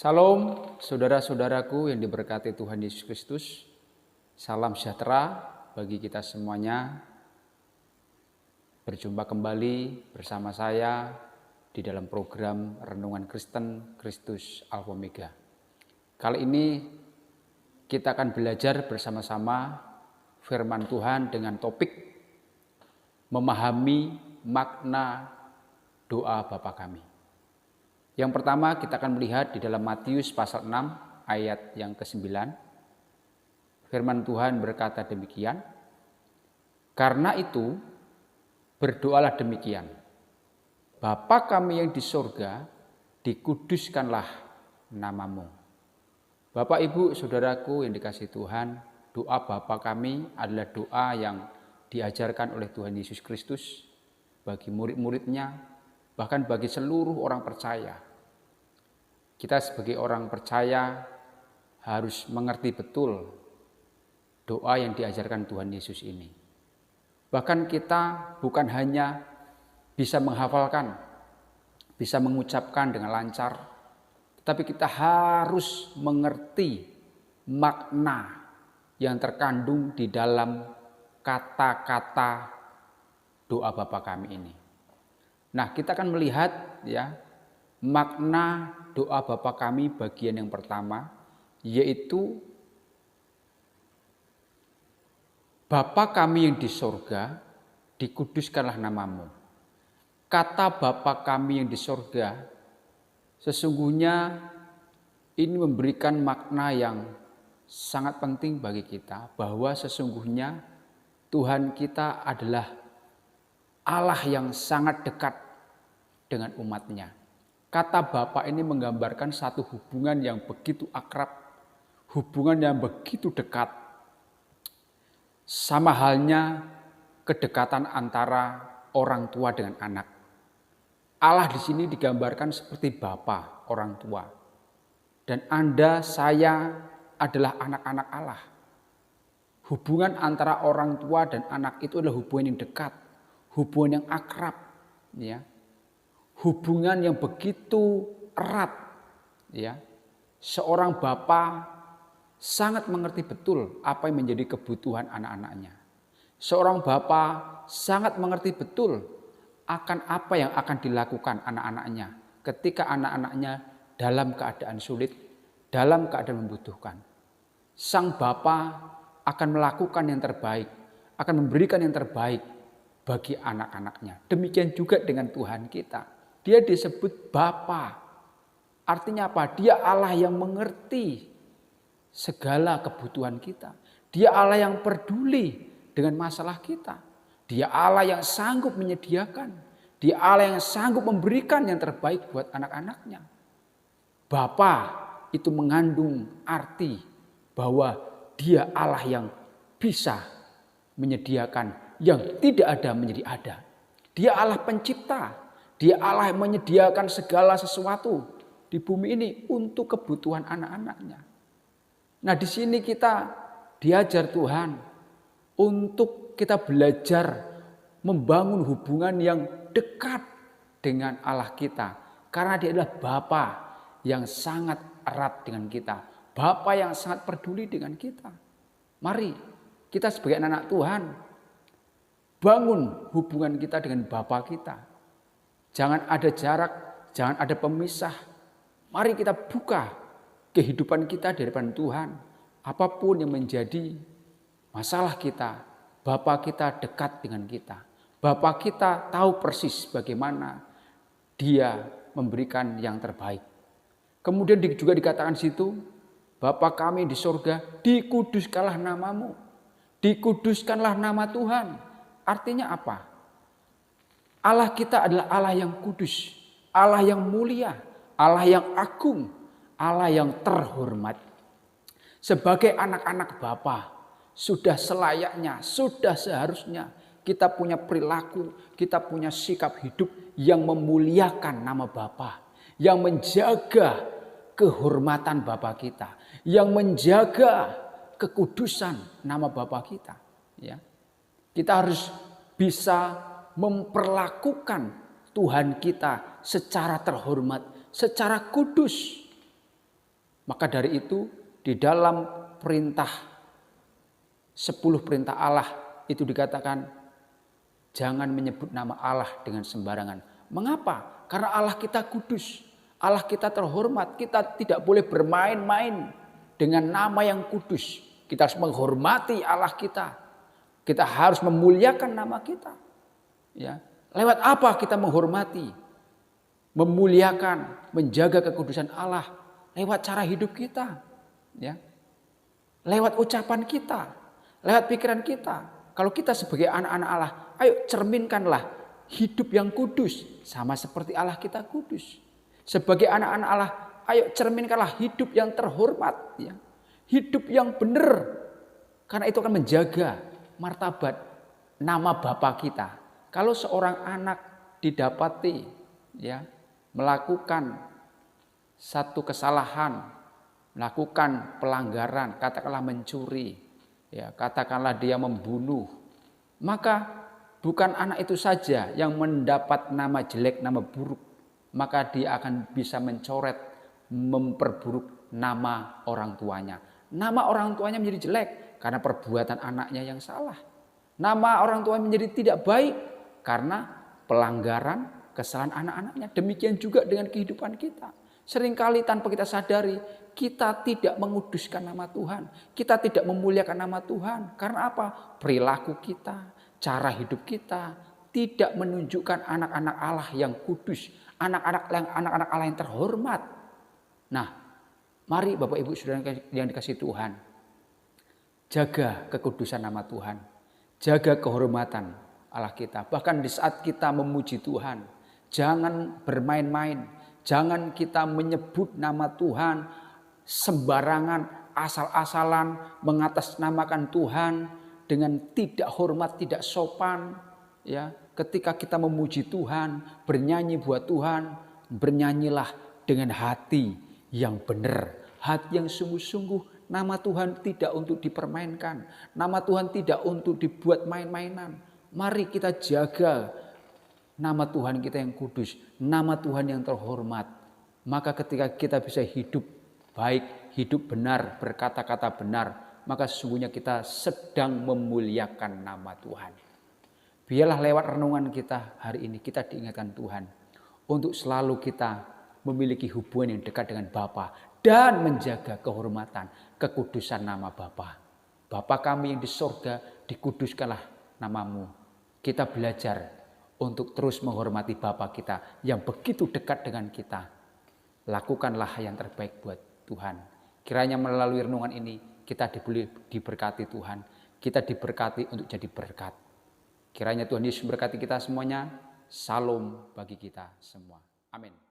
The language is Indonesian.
Salam saudara-saudaraku yang diberkati Tuhan Yesus Kristus. Salam sejahtera bagi kita semuanya. Berjumpa kembali bersama saya di dalam program Renungan Kristen Kristus Alfa Omega. Kali ini kita akan belajar bersama-sama firman Tuhan dengan topik memahami makna doa Bapa kami. Yang pertama kita akan melihat di dalam Matius pasal 6 ayat yang ke-9. Firman Tuhan berkata demikian, "Karena itu berdoalah demikian, Bapa kami yang di sorga, dikuduskanlah namamu." Bapak, Ibu, Saudaraku yang dikasihi Tuhan, doa Bapa kami adalah doa yang diajarkan oleh Tuhan Yesus Kristus bagi murid-muridnya, bahkan bagi seluruh orang percaya. Kita sebagai orang percaya harus mengerti betul doa yang diajarkan Tuhan Yesus ini. Bahkan kita bukan hanya bisa menghafalkan, bisa mengucapkan dengan lancar, tetapi kita harus mengerti makna yang terkandung di dalam kata-kata doa Bapa kami ini. Nah, kita akan melihat ya makna doa Bapa kami bagian yang pertama, yaitu Bapa kami yang di sorga, dikuduskanlah namamu. Kata Bapa kami yang di sorga, sesungguhnya ini memberikan makna yang sangat penting bagi kita, bahwa sesungguhnya Tuhan kita adalah Allah yang sangat dekat dengan umatnya. Kata Bapa ini menggambarkan satu hubungan yang begitu akrab, hubungan yang begitu dekat. Sama halnya kedekatan antara orang tua dengan anak. Allah di sini digambarkan seperti Bapa, orang tua. Dan Anda, saya adalah anak-anak Allah. Hubungan antara orang tua dan anak itu adalah hubungan yang dekat, hubungan yang akrab, ya. Hubungan yang begitu erat, ya. Seorang bapa sangat mengerti betul apa yang menjadi kebutuhan anak-anaknya. Seorang bapa sangat mengerti betul akan apa yang akan dilakukan anak-anaknya ketika anak-anaknya dalam keadaan sulit, dalam keadaan membutuhkan. Sang bapa akan melakukan yang terbaik, akan memberikan yang terbaik bagi anak-anaknya. Demikian juga dengan Tuhan kita. Dia disebut Bapa. Artinya apa? Dia Allah yang mengerti segala kebutuhan kita. Dia Allah yang peduli dengan masalah kita. Dia Allah yang sanggup menyediakan. Dia Allah yang sanggup memberikan yang terbaik buat anak-anaknya. Bapa itu mengandung arti bahwa dia Allah yang bisa menyediakan yang tidak ada menjadi ada. Dia Allah pencipta. Dia Allah yang menyediakan segala sesuatu di bumi ini untuk kebutuhan anak-anaknya. Nah, di sini kita diajar Tuhan untuk kita belajar membangun hubungan yang dekat dengan Allah kita. Karena dia adalah Bapa yang sangat erat dengan kita. Bapa yang sangat peduli dengan kita. Mari kita sebagai anak Tuhan bangun hubungan kita dengan Bapa kita. Jangan ada jarak, jangan ada pemisah. Mari kita buka kehidupan kita di hadapan Tuhan. Apapun yang menjadi masalah kita, Bapa kita dekat dengan kita. Bapa kita tahu persis bagaimana Dia memberikan yang terbaik. Kemudian juga dikatakan situ, Bapa kami di sorga, dikuduskanlah namamu. Dikuduskanlah nama Tuhan. Artinya apa? Allah kita adalah Allah yang kudus, Allah yang mulia, Allah yang agung, Allah yang terhormat. Sebagai anak-anak Bapa, sudah selayaknya, sudah seharusnya kita punya perilaku, kita punya sikap hidup yang memuliakan nama Bapa, yang menjaga kehormatan Bapa kita, yang menjaga kekudusan nama Bapa kita. Ya. Kita harus bisa memperlakukan Tuhan kita secara terhormat, secara kudus. Maka dari itu di dalam perintah 10 perintah Allah itu dikatakan jangan menyebut nama Allah dengan sembarangan. Mengapa? Karena Allah kita kudus, Allah kita terhormat. Kita tidak boleh bermain-main dengan nama yang kudus. Kita harus menghormati Allah kita. Kita harus memuliakan nama kita. Ya, lewat apa kita menghormati, memuliakan, menjaga kekudusan Allah? Lewat cara hidup kita, ya, lewat ucapan kita, lewat pikiran kita. Kalau kita sebagai anak-anak Allah, ayo cerminkanlah hidup yang kudus, sama seperti Allah kita kudus. Sebagai anak-anak Allah, ayo cerminkanlah hidup yang terhormat, ya, hidup yang benar, karena itu akan menjaga martabat nama Bapa kita. Kalau seorang anak didapati, ya, melakukan satu kesalahan, melakukan pelanggaran, katakanlah mencuri, ya, katakanlah dia membunuh, maka bukan anak itu saja yang mendapat nama jelek, nama buruk, maka dia akan bisa mencoret, memperburuk nama orang tuanya. Nama orang tuanya menjadi jelek karena perbuatan anaknya yang salah. Nama orang tuanya menjadi tidak baik karena pelanggaran, kesalahan anak-anaknya. Demikian juga dengan kehidupan kita. Seringkali tanpa kita sadari, kita tidak menguduskan nama Tuhan. Kita tidak memuliakan nama Tuhan. Karena apa? Perilaku kita, cara hidup kita tidak menunjukkan anak-anak Allah yang kudus. Anak-anak Allah yang terhormat. Nah, mari Bapak Ibu Saudara yang dikasihi Tuhan, jaga kekudusan nama Tuhan. Jaga kehormatan Allah kita. Bahkan di saat kita memuji Tuhan, jangan bermain-main. Jangan kita menyebut nama Tuhan sembarangan, asal-asalan, mengatasnamakan Tuhan dengan tidak hormat, tidak sopan. Ya, ketika kita memuji Tuhan, bernyanyi buat Tuhan, bernyanyilah dengan hati yang benar, hati yang sungguh-sungguh. Nama Tuhan tidak untuk dipermainkan, nama Tuhan tidak untuk dibuat main-mainan. Mari kita jaga nama Tuhan kita yang kudus, nama Tuhan yang terhormat. Maka ketika kita bisa hidup baik, hidup benar, berkata-kata benar, maka sesungguhnya kita sedang memuliakan nama Tuhan. Biarlah lewat renungan kita hari ini kita diingatkan Tuhan untuk selalu kita memiliki hubungan yang dekat dengan Bapa dan menjaga kehormatan, kekudusan nama Bapa. Bapa kami yang di sorga, dikuduskanlah namamu. Kita belajar untuk terus menghormati Bapa kita yang begitu dekat dengan kita. Lakukanlah yang terbaik buat Tuhan. Kiranya melalui renungan ini kita diberkati Tuhan. Kita diberkati untuk jadi berkat. Kiranya Tuhan Yesus memberkati kita semuanya. Salam bagi kita semua. Amin.